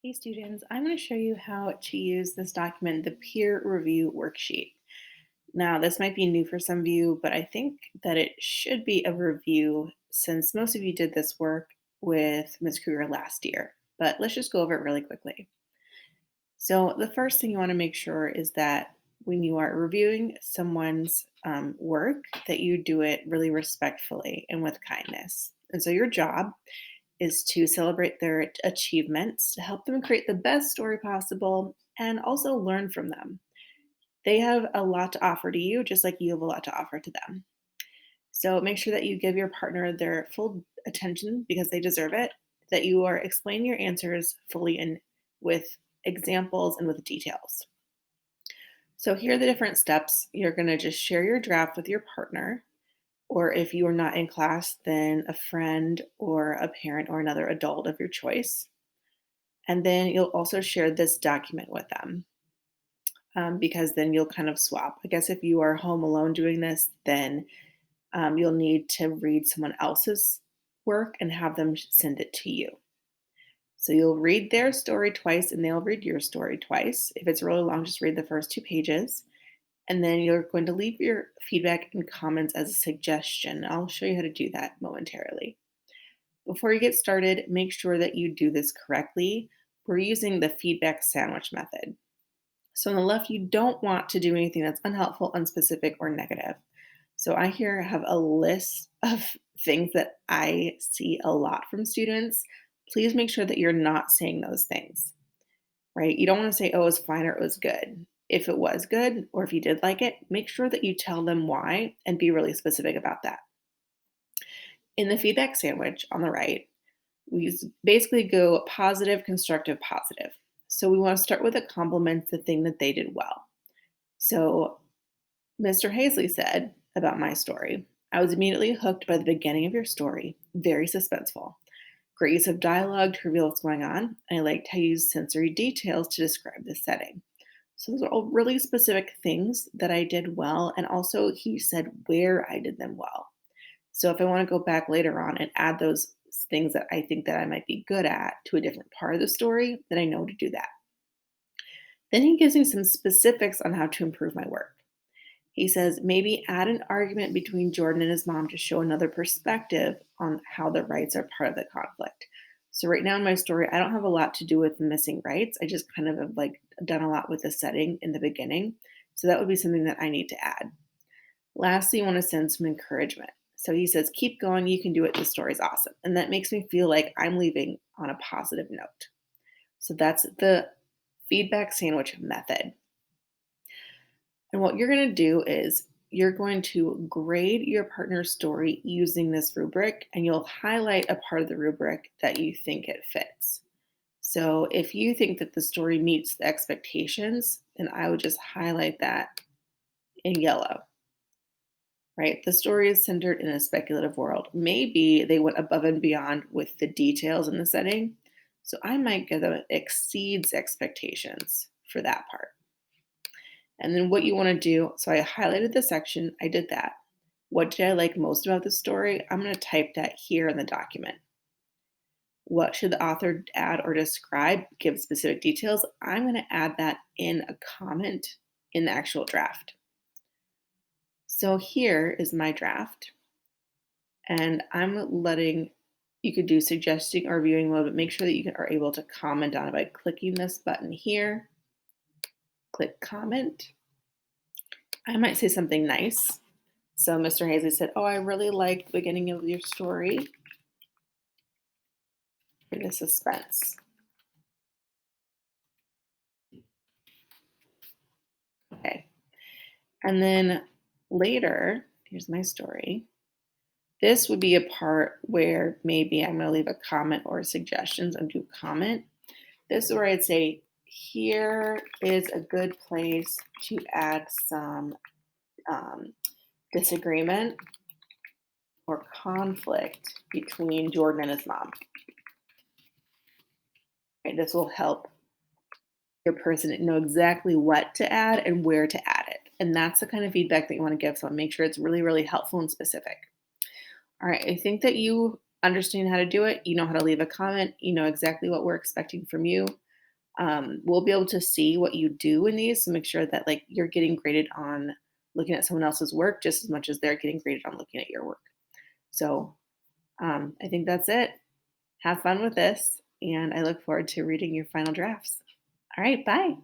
Hey students, I'm going to show you how to use this document, the peer review worksheet. Now, this might be new for some of you, but I think that it should be a review since most of you did this work with Ms. Kruger last year. But let's just go over it really quickly. So, the first thing you want to make sure is that when you are reviewing someone's work, that you do it really respectfully and with kindness. And so, your job is to celebrate their achievements, to help them create the best story possible, and also learn from them. They have a lot to offer to you, just like you have a lot to offer to them. So make sure that you give your partner their full attention because they deserve it, that you are explaining your answers fully and with examples and with details. So here are the different steps. You're going to just share your draft with your partner, or if you are not in class, then a friend or a parent or another adult of your choice. And then you'll also share this document with them because then you'll kind of swap. I guess if you are home alone doing this, then you'll need to read someone else's work and have them send it to you. So you'll read their story twice and they'll read your story twice. If it's really long, just read the first two pages. And then you're going to leave your feedback and comments as a suggestion. I'll show you how to do that momentarily. Before you get started, make sure that you do this correctly. We're using the feedback sandwich method. So on the left, you don't want to do anything that's unhelpful, unspecific, or negative. So I here have a list of things that I see a lot from students. Please make sure that you're not saying those things, right? You don't want to say, oh, it was fine or it was good. If it was good or if you did like it, make sure that you tell them why and be really specific about that. In the feedback sandwich on the right, basically go positive, constructive, positive. So we want to start with a compliment, the thing that they did well. So Mr. Hazley said about my story, I was immediately hooked by the beginning of your story, very suspenseful. Great use of dialogue to reveal what's going on. And I liked how you used sensory details to describe the setting. So those are all really specific things that I did well. And also he said where I did them well. So if I want to go back later on and add those things that I think that I might be good at to a different part of the story, then I know to do that. Then he gives me some specifics on how to improve my work. He says maybe add an argument between Jordan and his mom to show another perspective on how the rights are part of the conflict. So right now in my story, I don't have a lot to do with the missing rights. I just kind of have like done a lot with the setting in the beginning. So that would be something that I need to add. Lastly, I want to send some encouragement. So he says, keep going, you can do it. This story's awesome. And that makes me feel like I'm leaving on a positive note. So that's the feedback sandwich method. And what you're going to do is you're going to grade your partner's story using this rubric, and you'll highlight a part of the rubric that you think it fits. So if you think that the story meets the expectations, then I would just highlight that in yellow, right? The story is centered in a speculative world. Maybe they went above and beyond with the details in the setting. So I might give them exceeds expectations for that part. And then what you want to do, so I highlighted the section, I did that. What did I like most about the story? I'm going to type that here in the document. What should the author add or describe? Give specific details. I'm going to add that in a comment in the actual draft. So here is my draft, and I'm letting you could do suggesting or viewing mode, but make sure that you are able to comment on it by clicking this button here. Click comment. I might say something nice. So Mr. Hazley said, oh, I really liked the beginning of your story for the suspense. Okay. And then later, here's my story. This would be a part where maybe I'm going to leave a comment or suggestions and do comment. This is where I'd say, here is a good place to add some disagreement or conflict between Jordan and his mom. Right, this will help your person know exactly what to add and where to add it. And that's the kind of feedback that you want to give. So make sure it's really, really helpful and specific. All right. I think that you understand how to do it. You know how to leave a comment. You know exactly what we're expecting from you. we'll be able to see what you do in these to make sure that like you're getting graded on looking at someone else's work just as much as they're getting graded on looking at your work. So I think that's it. Have fun with this, and I look forward to reading your final drafts. All right, bye.